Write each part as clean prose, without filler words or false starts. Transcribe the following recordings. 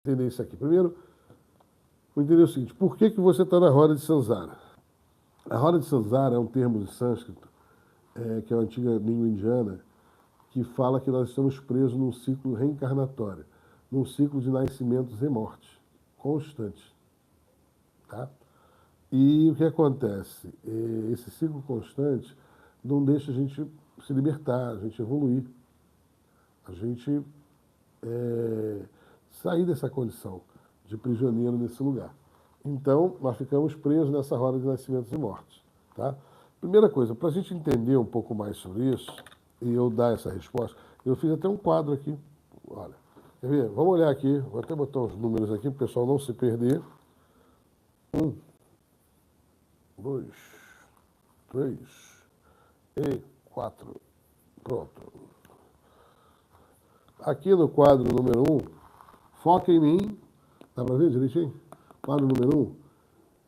entender isso aqui. Primeiro, vou entender o seguinte: por que você está na roda de Samsara? A roda de Samsara é um termo em sânscrito, que é uma antiga língua indiana, que fala que nós estamos presos num ciclo reencarnatório, num ciclo de nascimentos e mortes constantes. Tá? E o que acontece? Esse ciclo constante não deixa a gente se libertar, a gente evoluir, a gente sair dessa condição de prisioneiro nesse lugar. Então, nós ficamos presos nessa roda de nascimentos e mortes. Tá? Primeira coisa, para a gente entender um pouco mais sobre isso, e eu dar essa resposta, eu fiz até um quadro aqui. Olha, quer ver? Vamos olhar aqui, vou até botar os números aqui para o pessoal não se perder. 1, 2, 3 e 4. Pronto. Aqui no quadro número 1, foca em mim. Dá para ver direitinho? Quadro número 1.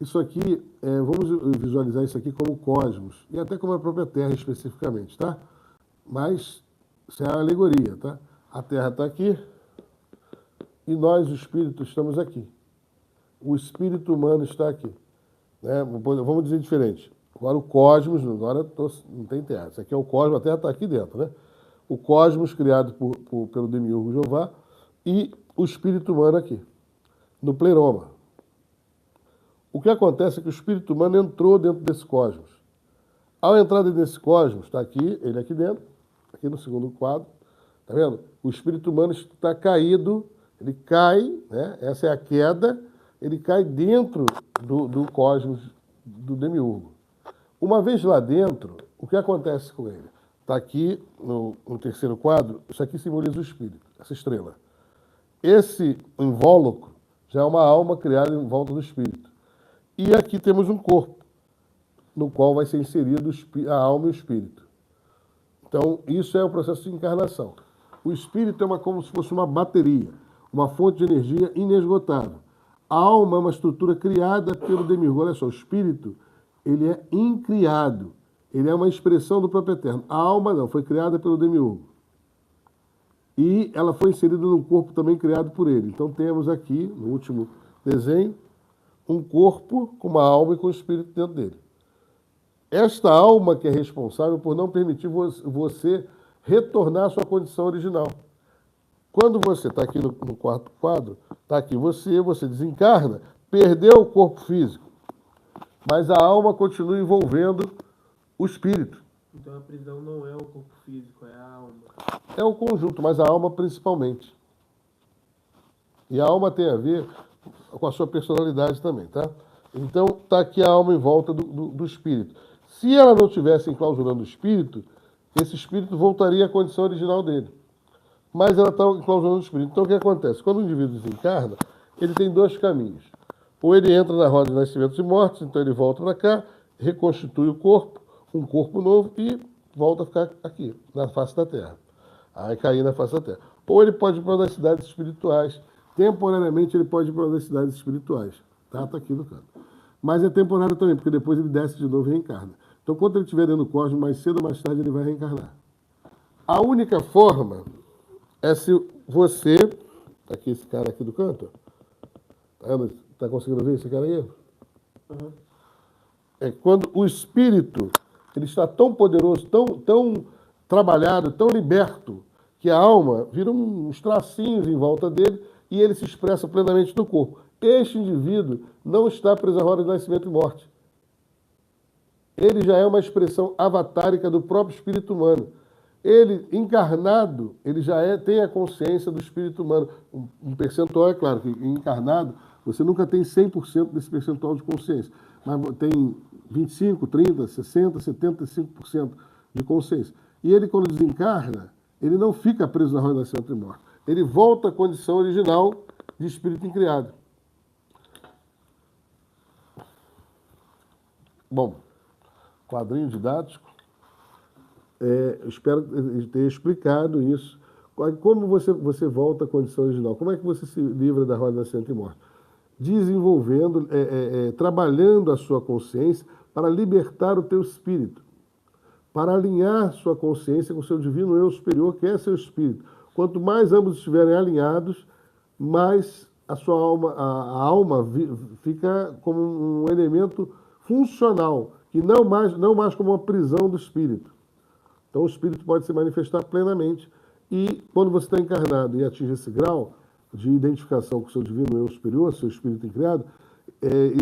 Isso aqui, vamos visualizar isso aqui como cosmos, e até como a própria Terra especificamente, tá? Mas isso é a alegoria, tá? A Terra está aqui e nós, os espíritos, estamos aqui. O espírito humano está aqui. Né? Vamos dizer diferente. Agora o cosmos, agora não tem Terra. Isso aqui é o cosmos, a Terra está aqui dentro, né? O cosmos criado pelo Demiurgo Jeová e o espírito humano aqui, no pleroma. O que acontece é que o espírito humano entrou dentro desse cosmos. Ao entrar dentro desse cosmos, está aqui, ele aqui dentro, aqui no segundo quadro, tá vendo? O espírito humano está caído, ele cai, né? Essa é a queda, ele cai dentro do cosmos do Demiurgo. Uma vez lá dentro, o que acontece com ele? Está aqui no terceiro quadro, isso aqui simboliza o espírito, essa estrela. Esse invólucro já é uma alma criada em volta do espírito. E aqui temos um corpo, no qual vai ser inserido a alma e o espírito. Então, isso é o processo de encarnação. O espírito é como se fosse uma bateria, uma fonte de energia inesgotável. A alma é uma estrutura criada pelo Demiurgo. Olha só, o espírito, ele é incriado. Ele é uma expressão do próprio Eterno. A alma não, foi criada pelo Demiurgo. E ela foi inserida num corpo também criado por ele. Então, temos aqui, no último desenho, um corpo com uma alma e com o espírito dentro dele. Esta alma que é responsável por não permitir você retornar à sua condição original. Quando você está aqui no quarto quadro, está aqui você desencarna, perdeu o corpo físico, mas a alma continua envolvendo o espírito. Então a prisão não é o corpo físico, é a alma. É o conjunto, mas a alma principalmente. E a alma tem a ver com a sua personalidade também, tá? Então, está aqui a alma em volta do espírito. Se ela não estivesse enclausurando o espírito, esse espírito voltaria à condição original dele. Mas ela está enclausurando o espírito. Então, o que acontece? Quando o indivíduo desencarna, ele tem dois caminhos. Ou ele entra na roda de nascimentos e mortes, então ele volta para cá, reconstitui o corpo, um corpo novo, e volta a ficar aqui, na face da Terra. Aí cair na face da Terra. Ou ele pode ir para as cidades espirituais. Temporariamente ele pode ir para as cidades espirituais. Tá aqui no canto. Mas é temporário também, porque depois ele desce de novo e reencarna. Então, quando ele estiver dentro do cosmos, mais cedo ou mais tarde ele vai reencarnar. A única forma é se você... Aqui, esse cara aqui do canto. Tá conseguindo ver esse cara aí? Uhum. É quando o espírito ele está tão poderoso, tão trabalhado, tão liberto, que a alma vira uns tracinhos em volta dele e ele se expressa plenamente no corpo. Este indivíduo não está preso à roda de nascimento e morte. Ele já é uma expressão avatárica do próprio espírito humano. Ele, encarnado, ele já tem a consciência do espírito humano. Um percentual, é claro, que encarnado, você nunca tem 100% desse percentual de consciência. Mas tem 25, 30, 60, 75% de consciência. E ele, quando desencarna, ele não fica preso na roda de nascimento e morte. Ele volta à condição original de espírito incriado. Bom, quadrinho didático. Espero ter explicado isso. Como você volta à condição original? Como é que você se livra da roda de nascimento e morte? Desenvolvendo, trabalhando a sua consciência para libertar o teu espírito, para alinhar sua consciência com o seu divino eu superior, que é seu espírito. Quanto mais ambos estiverem alinhados, mais a sua alma, a alma fica como um elemento funcional, que não mais como uma prisão do espírito. Então o espírito pode se manifestar plenamente e quando você está encarnado e atinge esse grau de identificação com o seu divino eu superior, seu espírito incriado,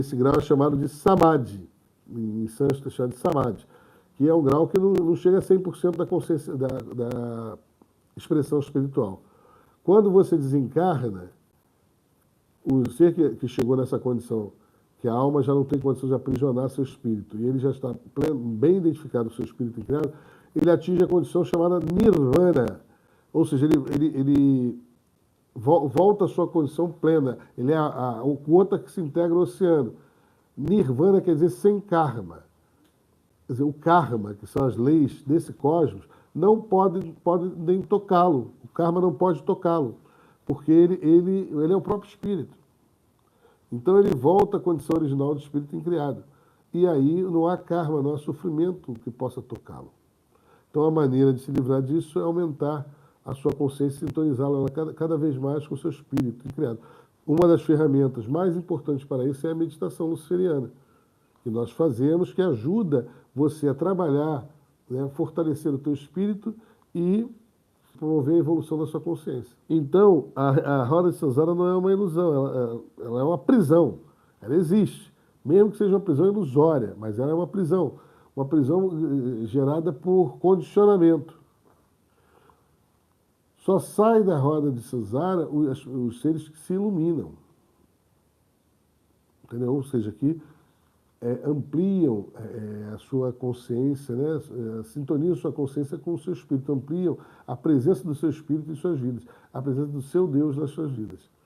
esse grau é chamado de samadhi, em sânscrito é chamado de samadhi, que é um grau que não chega a 100% da consciência, da expressão espiritual. Quando você desencarna, o ser que chegou nessa condição, que a alma já não tem condição de aprisionar seu espírito, e ele já está bem identificado com o seu espírito incriado, ele atinge a condição chamada nirvana, ou seja, ele volta à sua condição plena, ele é o gota que se integra ao oceano. Nirvana quer dizer sem karma. Quer dizer, o karma, que são as leis desse cosmos, não podem nem tocá-lo. O karma não pode tocá-lo, porque ele é o próprio espírito. Então ele volta à condição original do espírito incriado. E aí não há karma, não há sofrimento que possa tocá-lo. Então a maneira de se livrar disso é aumentar a sua consciência e sintonizá-la cada vez mais com o seu espírito incriado. Uma das ferramentas mais importantes para isso é a meditação luciferiana, que nós fazemos, que ajuda você a trabalhar, né, fortalecer o teu espírito e promover a evolução da sua consciência. Então, a roda de Samsara não é uma ilusão, ela é uma prisão. Ela existe, mesmo que seja uma prisão ilusória, mas ela é uma prisão gerada por condicionamento. Só sai da roda de Samsara os seres que se iluminam. Entendeu? Ou seja, que ampliam a sua consciência, né? Sintonizam sua consciência com o seu espírito, ampliam a presença do seu espírito em suas vidas, a presença do seu Deus nas suas vidas.